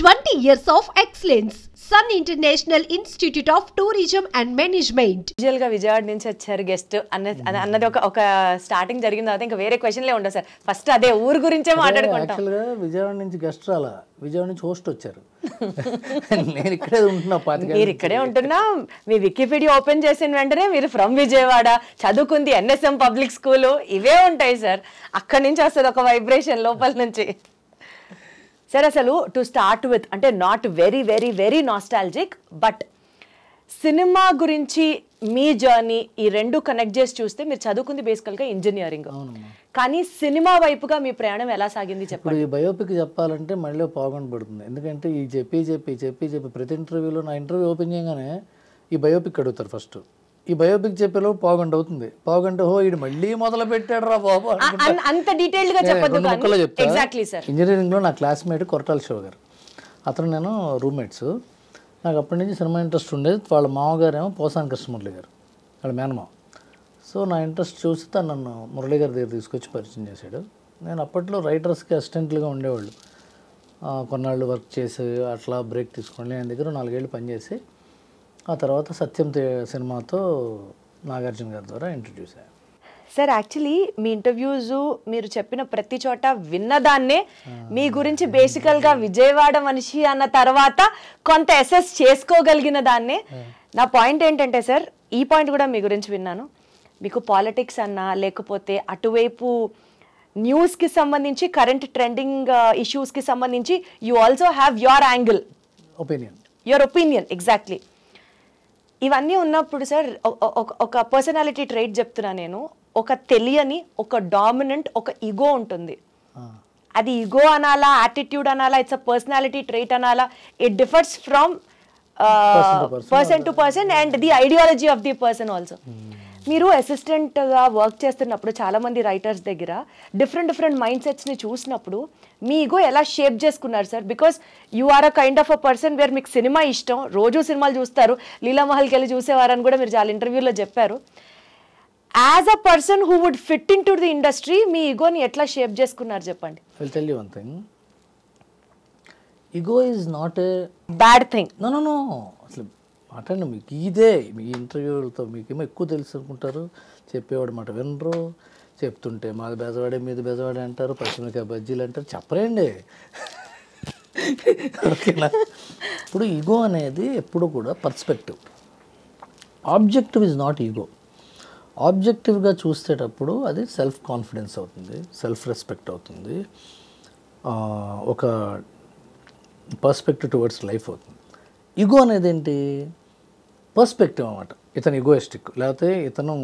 20 years of excellence. Sun International Institute of Tourism and Management. యూజువల్గా విజయవాడ నుంచి వచ్చారు guest అన్నది ఒక స్టార్టింగ్ జరిగిన తర్వాత ఇంకా వేరే క్వశ్చన్లే ఉండవు సార్. ఫస్ట్ అదే ఊరు గురించే మాట్లాడుకుంటాం. యాక్చువల్గా విజయవాడ నుంచి గెస్ట్ రాలా, విజయవాడ నుంచి హోస్ట్ వచ్చారు. నేను ఇక్కడే ఉంటున్నా. మీరు ఇక్కడే ఉంటున్నా. మీ వికీపీడియా ఓపెన్ చేసిన వెంటనే మీరు ఫ్రమ్ విజయవాడ, చదువుకుంది ఎన్ఎస్ఎం పబ్లిక్ స్కూల్, ఇవే ఉంటాయి సార్. అక్కడి నుంచి వస్తుంది ఒక వైబ్రేషన్ లోపల నుంచి. సార్ అసలు టు స్టార్ట్ విత్, అంటే not very very very nostalgic, but cinema గురించి మీ జర్నీ ఈ రెండు కనెక్ట్ చేసి చూస్తే మీరు చదువుకుంది బేసికల్గా ఇంజనీరింగ్, కానీ సినిమా వైపుగా మీ ప్రయాణం ఎలా సాగింది చెప్పండి. ఇప్పుడు ఈ బయోపిక్ చెప్పాలంటే మళ్ళీ పావుగంట పడుతుంది. ఎందుకంటే ఈ చెప్పి ప్రతి ఇంటర్వ్యూలో నా ఇంటర్వ్యూ ఓపెన్ చేయగానే ఈ బయోపిక్ అడుగుతారు ఫస్ట్. ఈ బయోపిక్ చెప్పేలో పావుగంట అవుతుంది. పావుగంట ఇది మళ్ళీ మొదలు పెట్టాడు రా బాబు. అంత డీటెయిల్ గా చెప్పొద్దు. Exactly sir. ఇంజనీరింగ్లో నా క్లాస్మేట్ కొరటాల శివ గారు, అతను నేను రూమ్మేట్స్. నాకు అప్పటి నుంచి సినిమా ఇంట్రెస్ట్ ఉండేది. వాళ్ళ మామగారేమో పోసాని కృష్ణమురళి గారు, వాళ్ళ మేనమావ. సో నా ఇంట్రెస్ట్ చూసి తను నన్ను మురళి గారి దగ్గర తీసుకొచ్చి పరిచయం చేశాడు. నేను అప్పట్లో రైటర్స్కి అసిస్టెంట్లుగా ఉండేవాళ్ళు. కొన్నాళ్ళు వర్క్ చేసి అట్లా బ్రేక్ తీసుకోండి. ఆయన దగ్గర 4 ఏళ్ళు పనిచేసి ఆ తర్వాత సత్యం సినిమాతో నాగార్జున గారి ద్వారా ఇంట్రడ్యూస్ అయ్యాను. సార్ యాక్చువల్లీ మీ ఇంటర్వ్యూస్ మీరు చెప్పిన ప్రతి చోట విన్నదాన్నే మీ గురించి బేసికల్గా విజయవాడ మనిషి అన్న తర్వాత కొంత అసెస్ చేసుకోగలిగిన దాన్నే. నా పాయింట్ ఏంటంటే సార్, ఈ పాయింట్ కూడా మీ గురించి విన్నాను. మీకు పాలిటిక్స్ అన్నా లేకపోతే అటువైపు న్యూస్కి సంబంధించి కరెంట్ ట్రెండింగ్ ఇష్యూస్కి సంబంధించి you also have your angle, your opinion. Exactly. ఇవన్నీ ఉన్నప్పుడు సార్ ఒక పర్సనాలిటీ ట్రైట్ చెప్తున్నా నేను. ఒక తెలియని, ఒక డామినెంట్, ఒక ఈగో ఉంటుంది. అది ఈగో అనాలా, యాటిట్యూడ్ అనాలా, ఇట్స్ అ పర్సనాలిటీ ట్రైట్ అనాలా, it differs from person to person and the ideology of the person also. మీరు అసిస్టెంట్గా వర్క్ చేస్తున్నప్పుడు చాలామంది రైటర్స్ దగ్గర డిఫరెంట్ మైండ్ సెట్స్ని చూసినప్పుడు మీ ఈగో ఎలా షేప్ చేసుకున్నారు sir? Because you are a kind of a person where మీకు సినిమా ఇష్టం, రోజు సినిమాలు చూస్తారు, లీలామహల్కి వెళ్ళి చూసేవారని కూడా మీరు చాలా ఇంటర్వ్యూలో చెప్పారు. As a person who would fit in to the industry మీ ఈగోని ఎట్లా షేప్ చేసుకున్నారు చెప్పండి. I will tell you one thing. Ego is not a bad thing. No అసలు మాట్లాడండి. మీకు ఇదే మీ ఇంటర్వ్యూలతో మీకేమో ఎక్కువ తెలుసు అనుకుంటారు. చెప్పేవాడు మాట వినరు. చెప్తుంటే మాది బెజవాడే మీది బెజవాడే అంటారు, పచ్చిమిరకాయ బజ్జీలు అంటారు. చెప్పరండి. ఓకేనా? ఇప్పుడు ఈగో అనేది ఎప్పుడు కూడా perspective. Objective is not ego. ఆబ్జెక్టివ్గా చూసేటప్పుడు అది సెల్ఫ్ కాన్ఫిడెన్స్ అవుతుంది, సెల్ఫ్ రెస్పెక్ట్ అవుతుంది, ఒక పర్స్పెక్టివ్ టువర్డ్స్ లైఫ్ అవుతుంది. ఈగో అనేది ఏంటి? పర్స్పెక్టివ్ అన్నమాట. ఇతను ఈగోయిస్టిక్, లేకపోతే ఇతను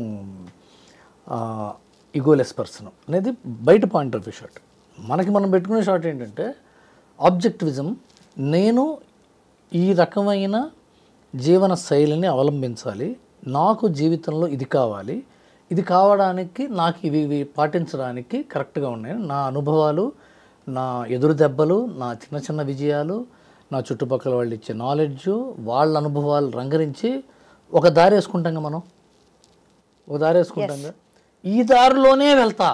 ఈగోలెస్ పర్సన్ అనేది బయట పాయింట్ ఆఫ్ వ్యూ షాట్. మనం పెట్టుకునే షాట్ ఏంటంటే ఆబ్జెక్టివిజం. నేను ఈ రకమైన జీవన శైలిని అవలంబించాలి, నాకు జీవితంలో ఇది కావాలి, ఇది కావడానికి నాకు ఇవి పాటించడానికి కరెక్ట్గా ఉన్నాయి. నా అనుభవాలు, నా ఎదురు దెబ్బలు, నా చిన్న విజయాలు, నా చుట్టుపక్కల వాళ్ళు ఇచ్చే నాలెడ్జు, వాళ్ళ అనుభవాలు రంగరించి ఒక దారి వేసుకుంటాం. మనం ఒక దారి వేసుకుంటాం. ఈ దారిలోనే వెళ్తా,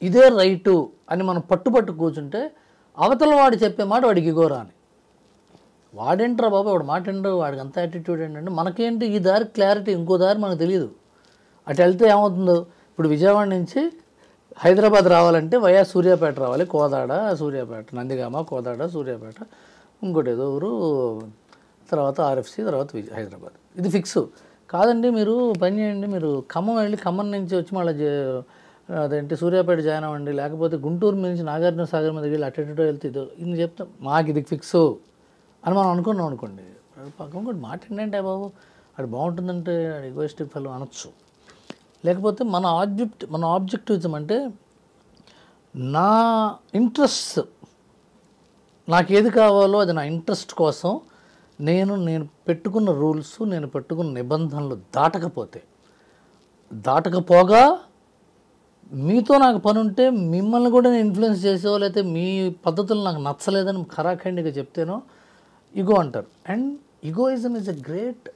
ఇదే రైటు అని మనం పట్టు కూర్చుంటే అవతల వాడు చెప్పే మాట వాడికి ఇగోరా అని. వాడేంట్రా బాబు, వాడు మాట ఏంటో, వాడికి అంత యాటిట్యూడ్ ఏంటంటే మనకేంటి ఈ దారి క్లారిటీ, ఇంకో దారి మనకు తెలియదు. అటు వెళ్తే ఏమవుతుందో, ఇప్పుడు విజయవాడ నుంచి హైదరాబాద్ రావాలంటే వయా సూర్యాపేట రావాలి, కోదాడ సూర్యాపేట, నందిగామ కోదాడ సూర్యాపేట, ఇంకోటి ఏదో ఊరు, తర్వాత ఆర్ఎఫ్సి, తర్వాత హైదరాబాద్. ఇది ఫిక్స్ కాదండి. మీరు పని చేయండి, మీరు ఖమ్మం వెళ్ళి ఖమ్మం నుంచి వచ్చి మళ్ళీ అదేంటి సూర్యాపేట జాయిన్ అవ్వండి, లేకపోతే గుంటూరు నుంచి నాగార్జున సాగర్ మీద వెళ్ళి అటు వెళ్తే ఇది చెప్తాం. మాకు ఇది ఫిక్స్ అని మనం అనుకున్నాం అనుకోండి. పక్కన కూడా మాట ఏంటంటే బాబు అది బాగుంటుందంటే అది ఈగోయిస్టిక్ ఫెలో అనొచ్చు. లేకపోతే మన ఆబ్జెక్టివిజం అంటే నా ఇంట్రెస్ట్, నాకు ఏది కావాలో అది నా ఇంట్రెస్ట్ కోసం నేను పెట్టుకున్న రూల్స్, నేను పెట్టుకున్న నిబంధనలు దాటకపోగా మీతో నాకు పని ఉంటే మిమ్మల్ని కూడా నేను ఇన్ఫ్లుయెన్స్ చేసేవో, లేకపోతే మీ పద్ధతులు నాకు నచ్చలేదని ఖరాఖండిగా చెప్తేనో ఈగో అంటారు. And egoism is a great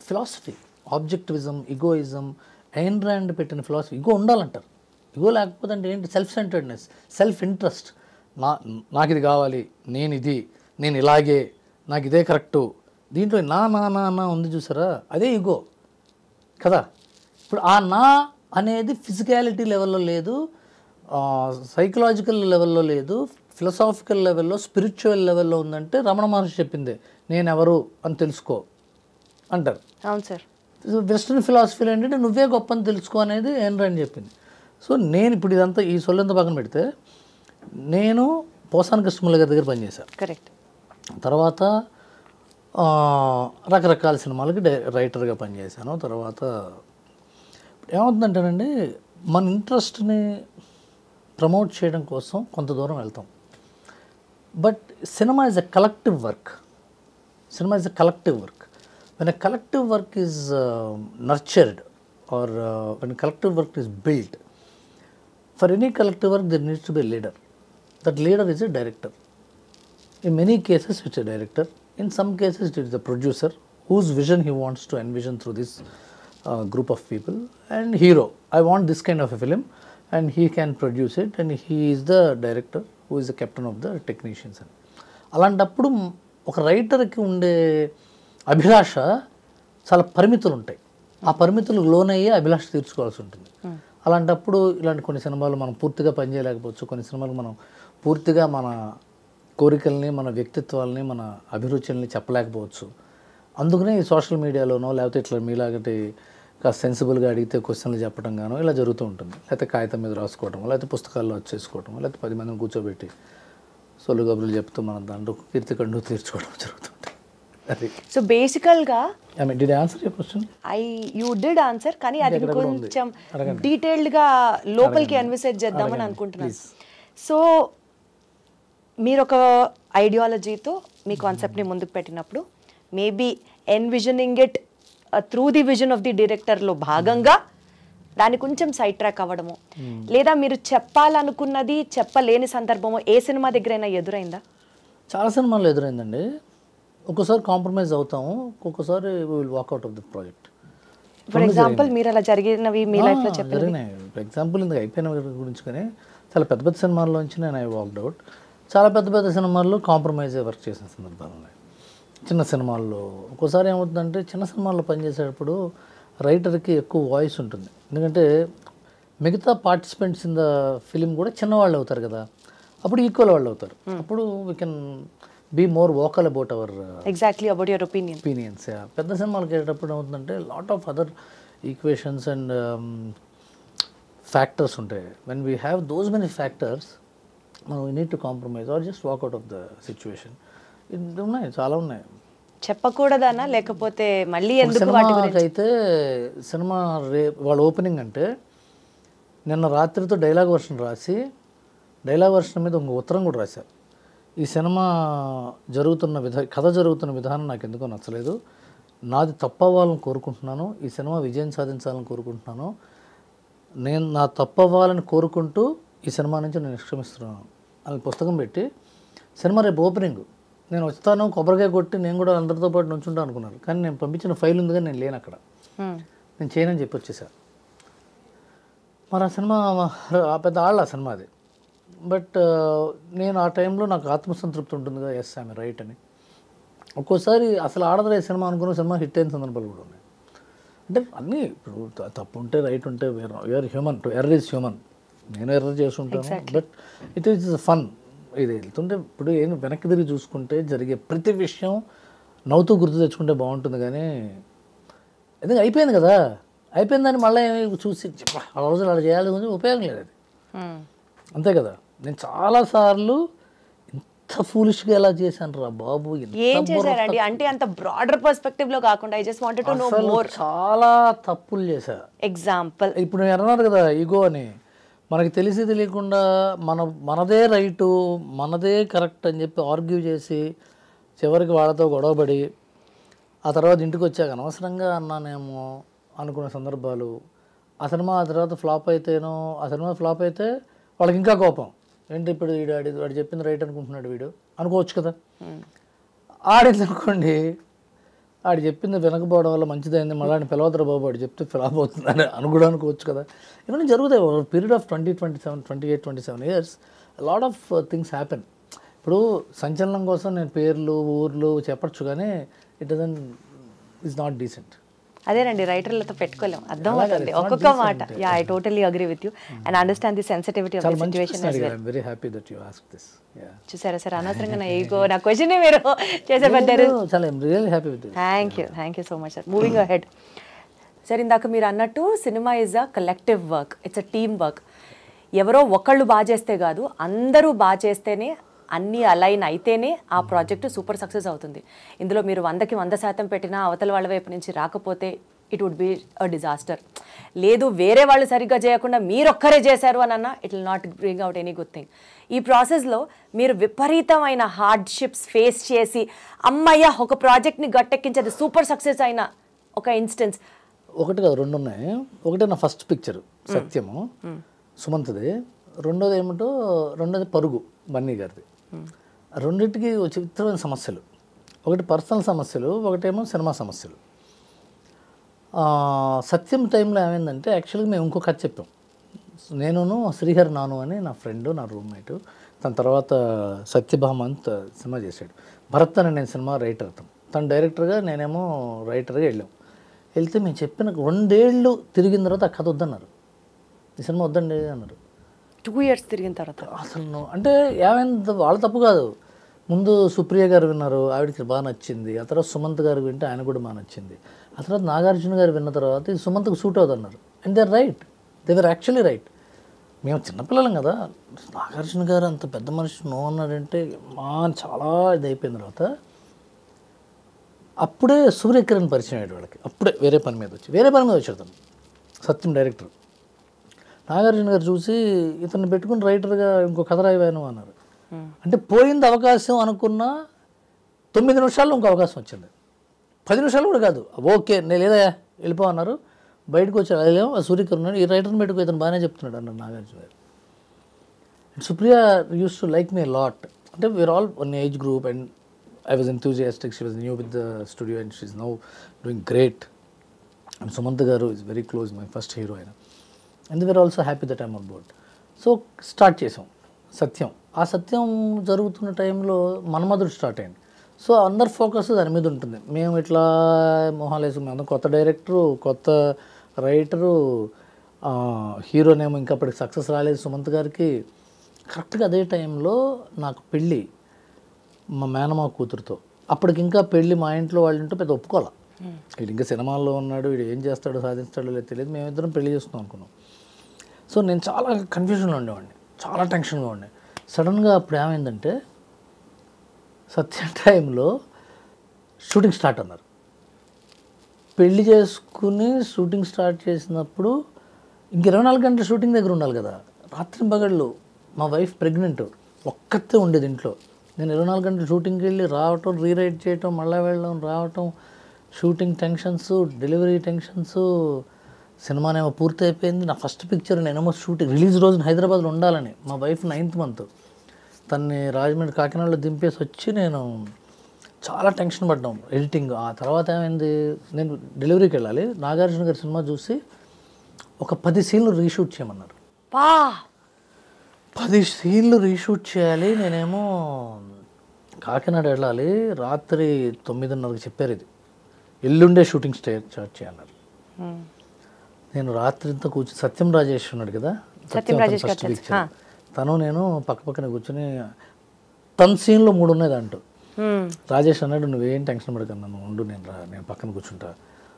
philosophy. Objectivism, egoism, Ayn Rand పెట్టిన ఫిలాసఫీ. ఈగో ఉండాలంటారు. ఈగో లేకపోతే అంటే ఏంటి? Self centredness, self interest. నాకు ఇది కావాలి, నేను ఇలాగే, నాకు ఇదే కరెక్టు, దీంట్లో నా నా నా నా ఉంది చూసారా, అదే ఈగో కదా. ఇప్పుడు ఆ నా అనేది ఫిజికాలిటీ లెవెల్లో లేదు, సైకలాజికల్ లెవెల్లో లేదు, ఫిలసాఫికల్ లెవెల్లో, స్పిరిచువల్ లెవెల్లో ఉందంటే రమణ మహర్షి చెప్పిందే, నేను ఎవరు అని తెలుసుకో అంటారు. అవును సార్. వెస్ట్రన్ ఫిలాసఫీలో ఏంటంటే నువ్వే గొప్ప అని తెలుసుకో అనేది అని చెప్పింది. సో నేను ఇప్పుడు ఇదంతా ఈ సొల్లంతా పక్కన పెడితే, నేను పోసాని కృష్ణముల గారి దగ్గర పనిచేశాను. కరెక్ట్. తర్వాత రకరకాల సినిమాలకి రైటర్గా పనిచేశాను. తర్వాత ఏమవుతుందంటేనండి, మన ఇంట్రెస్ట్ని ప్రమోట్ చేయడం కోసం కొంత దూరం వెళ్తాం. But cinema is a collective work. When a collective work is nurtured or when a collective work is built, for any collective work there needs to be a leader. That leader is a director. In many cases it's a director. In some cases it is the producer whose vision he wants to envision through this group of people. And hero, I want this kind of a film, and he can produce it, and he is the director who is the captain of the technicians. అలాంటప్పుడు ఒక రైటర్కి ఉండే అభిలాష చాలా పరిమితులు ఉంటాయి. ఆ పరిమితులకు లోనయ్యే అభిలాష తీర్చుకోవాల్సి ఉంటుంది. అలాంటప్పుడు ఇలాంటి కొన్ని సినిమాలు మనం పూర్తిగా పనిచేయలేకపోవచ్చు, కొన్ని సినిమాలు మనం పూర్తిగా మన కోరికల్ని, మన వ్యక్తిత్వాలని, మన అభిరుచుల్ని చెప్పలేకపోవచ్చు. అందుకనే ఈ సోషల్ మీడియాలోనో లేకపోతే ఇట్లా మీలాగటి కాస్త సెన్సిబుల్గా అడిగితే క్వశ్చన్లు చెప్పడం గానో ఇలా జరుగుతూ ఉంటుంది. లేకపోతే కాగితం మీద రాసుకోవటం, లేకపోతే పుస్తకాల్లో వచ్చేసుకోవటం, లేకపోతే 10 మందిని కూర్చోబెట్టి సొల్లు కబుర్లు చెప్తూ మనం దాంట్లో కీర్తి కండు తీర్చుకోవడం జరుగుతుంది. అది సో బేసికల్గా did I answer your question? You did answer, కానీ అది కొంచెం డీటెయిల్డ్గా లోపలికి ఎన్విసేజ్ చేద్దామని అనుకుంటున్నాను. సో మీరు ఒక ఐడియాలజీతో మీ కాన్సెప్ట్ని ముందుకు పెట్టినప్పుడు maybe envisioning it through the vision of the డైరెక్టర్లో భాగంగా దాన్ని కొంచెం సైడ్ ట్రాక్ అవ్వడము, లేదా మీరు చెప్పాలనుకున్నది చెప్పలేని సందర్భము ఏ సినిమా దగ్గరైనా ఎదురైందా? చాలా సినిమాల్లో ఎదురైందండి. ఒక్కోసారి కాంప్రమైజ్ అవుతాము, ఒక్కొక్కసారి will walk out of the project. For example మీరు అలా జరిగినవి మీ లైఫ్లో జరిగినాయి. ఫర్ ఎగ్జాంపుల్ ఇందుకు అయిపోయిన గురించి కానీ చాలా పెద్ద పెద్ద సినిమాల్లోంచి నేను వాక్డ్ అవుట్. చాలా పెద్ద పెద్ద సినిమాల్లో కాంప్రమైజ్ వర్క్ చేసిన సందర్భాలు ఉన్నాయి. చిన్న సినిమాల్లో ఒక్కోసారి ఏమవుతుందంటే, చిన్న సినిమాల్లో పనిచేసేటప్పుడు రైటర్కి ఎక్కువ వాయిస్ ఉంటుంది. ఎందుకంటే మిగతా పార్టిసిపెంట్స్ ఇన్ ద ఫిలిం కూడా చిన్నవాళ్ళు అవుతారు కదా, అప్పుడు ఈక్వల్ వాళ్ళు అవుతారు. అప్పుడు we can be more vocal about our about your opinions. పెద్ద సినిమాలకు వెళ్ళేటప్పుడు ఏమవుతుందంటే lot of other equations and factors ఉంటాయి. When we have those many factors, మనం we need to compromise or just walk out of the situation. ఇది ఉన్నాయి, చాలా ఉన్నాయి. చెప్పకూడదనా లేకపోతే మళ్ళీ ఎందుకు? సినిమాకైతే సినిమా వాళ్ళ ఓపెనింగ్ అంటే నిన్న రాత్రితో డైలాగ్ వర్షన్ రాసి, డైలాగ్ వర్షన్ మీద ఒక ఉత్తరం కూడా రాశారు. ఈ సినిమా కథ జరుగుతున్న విధానం నాకు ఎందుకో నచ్చలేదు, నాది తప్పవ్వాలని కోరుకుంటున్నాను, ఈ సినిమా విజయం సాధించాలని కోరుకుంటున్నాను, నేను నా తప్పవ్వాలని కోరుకుంటూ ఈ సినిమా నుంచి నేను నిష్క్రమిస్తున్నాను అని పుస్తకం పెట్టి, సినిమా రేపు ఓపెనింగ్ నేను వస్తాను, కొబ్బరికాయ కొట్టి నేను కూడా అందరితో పాటు నుంచుంటాను అనుకున్నారు. కానీ నేను పంపించిన ఫైల్ ఉంది కానీ నేను లేను అక్కడ, నేను చేయనని చెప్పి వచ్చేసాను. మరి ఆ సినిమా పెద్ద ఆళ్ళ ఆ సినిమా అది. బట్ నేను ఆ టైంలో నాకు ఆత్మసంతృప్తి ఉంటుంది కదా, ఎస్ ఐఎమ్ రైట్ అని. ఒక్కోసారి అసలు ఆడదలే సినిమా అనుకున్న సినిమా హిట్ అయిన సందర్భాలు కూడా ఉన్నాయి. అంటే అన్నీ ఇప్పుడు తప్పు ఉంటే రైట్ ఉంటే we are human, to error is human. నేను ఎర్రర్ చేసి ఉంటాను, బట్ ఇట్ ఈస్ ఫన్. ఇది వెళ్తుంటే ఇప్పుడు ఏం వెనక్కి తిరిగి చూసుకుంటే జరిగే ప్రతి విషయం నవ్వుతూ గుర్తు తెచ్చుకుంటే బాగుంటుంది. కానీ ఎందుకంటే అయిపోయింది కదా, అయిపోయిందని మళ్ళీ చూసి ఆ రోజులు అలా చేయాలి కొంచెం ఉపయోగం లేదు అది, అంతే కదా. నేను చాలాసార్లు ఇంత ఫూలిష్గా ఎలా చేశాను రా బాబు, ఏం చేశారండి అంటే అంత బ్రాడర్ పర్స్పెక్టివ్ లో కాకుండా I just wanted to know more. చాలా తప్పులు చేశా. ఎగ్జాంపుల్ ఇప్పుడు నేను అన్నారు కదా ఈగో అని, మనకి తెలిసి తెలియకుండా మనదే రైటు, మనదే కరెక్ట్ అని చెప్పి ఆర్గ్యూ చేసి చివరికి వాళ్ళతో గొడవపడి ఆ తర్వాత ఇంటికి వచ్చాక అనవసరంగా అన్నానేమో అనుకునే సందర్భాలు. ఆ తర్వాత ఫ్లాప్ అయితేనో, ఆ సినిమా ఫ్లాప్ అయితే వాళ్ళకి ఇంకా కోపం, ఏంటి ఇప్పుడు వాడు చెప్పింది రైట్ అనుకుంటున్నాడు వీడు అనుకోవచ్చు కదా. ఆడింది అనుకోండి ఆడు చెప్పింది వినకపోవడం వల్ల మంచిదైంది, మళ్ళీ ఆయన పిలవద్దరు బాబు ఆడు చెప్తే ఫ్లాప్ అవుతుందని అనుకోవచ్చు కదా. ఇవన్నీ జరుగుతాయి. Period of 28-27 years lot of things happen. ఇప్పుడు సంచలనం కోసం నేను పేర్లు ఊర్లు చెప్పచ్చు, కానీ ఇట్ ఈస్ నాట్ డీసెంట్. అదేనండి, రైటర్లతో పెట్టుకోలేం, అర్థం అవుతుంది ఒక్కొక్క మాట. Yeah, I totally agree with you and understand the sensitivity of the situation as well. Very happy that you asked this. చూసారా సార్, అనవసరంగా నా క్వశ్చన్ మీరు చేసే పెద్దారు. చాలా really happy with this. Thank you so much sir. Moving ahead sir, ఇందాక మీరు అన్నట్టు cinema is a collective work, it's a team work. ఎవరో ఒకళ్ళు బాగా చేస్తే కాదు, అందరూ బాగా చేస్తేనే, అన్నీ అలైన్ అయితేనే ఆ ప్రాజెక్టు సూపర్ సక్సెస్ అవుతుంది. ఇందులో మీరు 100కి 100% పెట్టినా అవతల వాళ్ళ వైపు నుంచి రాకపోతే it would be a disaster. లేదు, వేరే వాళ్ళు సరిగ్గా చేయకుండా మీరొక్కరే చేశారు అని అన్నా it will not bring out any good thing. ఈ ప్రాసెస్లో మీరు విపరీతమైన హార్డ్షిప్స్ ఫేస్ చేసి అమ్మయ్య ఒక ప్రాజెక్ట్ని గట్టెక్కించేది సూపర్ సక్సెస్ అయిన ఒక ఇన్స్టెన్స్. ఒకటి కాదు, 2 ఉన్నాయి. ఒకటి నా ఫస్ట్ పిక్చర్ సత్యము, సుమంత్ది. రెండోది పరుగు, బన్నీ గారిది. రెండింటికి చిత్రమైన సమస్యలు. ఒకటి పర్సనల్ సమస్యలు, ఒకటేమో సినిమా సమస్యలు. సత్యం టైంలో ఏమైందంటే, యాక్చువల్గా మేము ఇంకో కథ చెప్పాం. నేను శ్రీహరి నాను అని నా ఫ్రెండ్, నా రూమ్మేట్. తన తర్వాత సత్యభామంత్ సినిమా చేశాడు. భరత్ అని నేను సినిమా రైటర్, తను డైరెక్టర్గా, నేనేమో రైటర్గా వెళ్ళాం. వెళ్తే మేము చెప్పిన 2 ఏళ్ళు తిరిగిన తర్వాత ఆ కథ వద్దన్నారు, ఈ సినిమా వద్దండి అన్నారు. 2 years తిరిగిన తర్వాత అసలు అంటే ఏమైంది, వాళ్ళ తప్పు కాదు. ముందు సుప్రియ గారు విన్నారు, ఆవిడకి బాగా నచ్చింది. ఆ తర్వాత సుమంత్ గారు వింటే ఆయన కూడా బాగా నచ్చింది. ఆ తర్వాత నాగార్జున గారు విన్న తర్వాత ఇది సుమంత్కి సూట్ అవుతున్నారు. And they right, they were actually right. మేము చిన్నపిల్లలం కదా, నాగార్జున గారు అంత పెద్ద మనిషి నో అన్నాడంటే చాలా ఇది అయిపోయిన తర్వాత అప్పుడే సూర్యకిరణ్ పరిచయం అయ్యాడు వాళ్ళకి. అప్పుడే వేరే పని మీద వచ్చాడు తను, సత్యం డైరెక్టర్. నాగార్జున గారు చూసి ఇతన్ని పెట్టుకుని రైటర్గా ఇంకో కథ రాయను అన్నారు. అంటే పోయింది అవకాశం అనుకున్న 9 నిమిషాల్లో ఇంకో అవకాశం వచ్చింది. 10 నిమిషాలు కూడా కాదు. ఓకే నేను లేదా వెళ్ళిపో అన్నారు. బయటకు వచ్చాడు, అదేమో సూర్యకిరణ్ ఈ రైటర్ని పెట్టుకు ఇతను బాగానే చెప్తున్నాడు అన్నారు Nagarjuna garu. Supriya used to like me lot. అంటే we are all one age group and I was enthusiastic. She was new with the studio and she's now doing great. And Sumantha garu is very close, my first heroine. And they were also happy that I'm on board. So start chesam Satyam. ఆ సత్యం జరుగుతున్న టైంలో మన్మధుడు start అయింది. So అందరు focus దాని మీద ఉంటుంది. మేము ఇట్లా మొహాలేసు, మేము కొత్త డైరెక్టరు, కొత్త రైటరు, హీరోనేమో ఇంకా అప్పటికి సక్సెస్ రాలేదు సుమంత్ గారికి. కరెక్ట్గా అదే టైంలో నాకు పెళ్ళి మా మేనమావ కూతురుతో. అప్పటికి ఇంకా పెళ్ళి మా ఇంట్లో వాళ్ళు ఉంటే పెద్ద ఒప్పుకోవాలి. వీడు ఇంకా సినిమాల్లో ఉన్నాడు, వీడు ఏం చేస్తాడో సాధిస్తాడో లేదు తెలియదు. మేమిద్దరం పెళ్లి చేసుకుందాం అనుకున్నాం. సో నేను చాలా కన్ఫ్యూజన్లో ఉండేవాడిని, చాలా టెన్షన్గా ఉండే. సడన్గా అప్పుడు ఏమైందంటే సత్యం టైంలో షూటింగ్ స్టార్ట్ అన్నారు. పెళ్లి చేసుకుని షూటింగ్ స్టార్ట్ చేసినప్పుడు ఇంక 24 గంటలు షూటింగ్ దగ్గర ఉండాలి కదా. రాత్రి పగళ్ళు మా వైఫ్ ప్రెగ్నెంట్, ఒక్కతే ఉండేది ఇంట్లో. నేను 24 గంటలు షూటింగ్కి వెళ్ళి రావటం, రీరైట్ చేయటం, మళ్ళీ వెళ్ళడం, రావటం, షూటింగ్ టెన్షన్స్, డెలివరీ టెన్షన్స్. సినిమానేమో పూర్తి అయిపోయింది. నా ఫస్ట్ పిక్చర్ నేనేమో షూటింగ్ రిలీజ్ రోజున హైదరాబాద్లో ఉండాలని. మా వైఫ్ 9th month, తన్ని రాజమండ్రి కాకినాడలో దింపేసి వచ్చి నేను చాలా టెన్షన్ పడ్డాం ఎడిటింగ్. ఆ తర్వాత ఏమైంది, నేను డెలివరీకి వెళ్ళాలి. నాగార్జున గారి సినిమా చూసి ఒక 10 సీన్లు రీషూట్ చేయమన్నారు. 10 సీన్లు రీషూట్ చేయాలి. నేనేమో కాకినాడ వెళ్ళాలి. రాత్రి 9:30కి చెప్పారు, ఇది ఎల్లుండే షూటింగ్ స్టార్ట్ చేయాలన్నారు. నేను రాత్రి అంతా కూర్చొని, సత్యం రాజేష్ ఉన్నాడు కదా, ఫస్ట్ పిక్చర్, తను నేను పక్కపక్కన కూర్చొని, తన సీన్లో 3 ఉన్నాయి దాంట్లో. రాజేష్ అన్నాడు, నువ్వేం టెన్షన్ పడకన్నా, నువ్వు ఉండు, నేను పక్కన కూర్చుంటా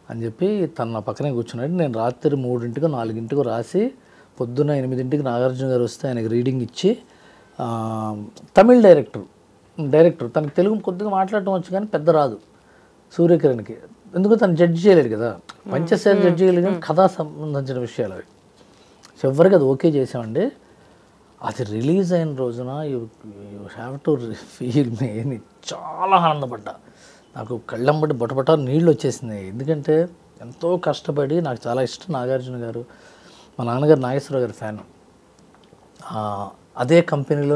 అని చెప్పి తను నా పక్కనే కూర్చున్నాడు. నేను రాత్రి 3ంటికో 4ంటికో రాసి పొద్దున్న 8ంటికి నాగార్జున గారు వస్తే ఆయనకి రీడింగ్ ఇచ్చి, తమిళ్ డైరెక్టర్ తనకి తెలుగు కొద్దిగా మాట్లాడటం వచ్చు కానీ పెద్ద రాదు సూర్యకిరణ్కి. ఎందుకు తను జడ్జి చేయలేడు కదా, పంచశైలి జడ్జి చేయలేదు కానీ కథా సంబంధించిన విషయాలు అవి. చివరికి అది ఓకే చేసామండి. అది రిలీజ్ అయిన రోజున యూ హ్యావ్ టు ఫీల్ మీ, చాలా ఆనందపడ్డా. నాకు కళ్ళంబడి బొటబొట నీళ్ళు వచ్చేసినాయి. ఎందుకంటే ఎంతో కష్టపడి, నాకు చాలా ఇష్టం నాగార్జున గారు. మా నాన్నగారు నాగేశ్వరరావు గారి ఫ్యాన్. అదే కంపెనీలో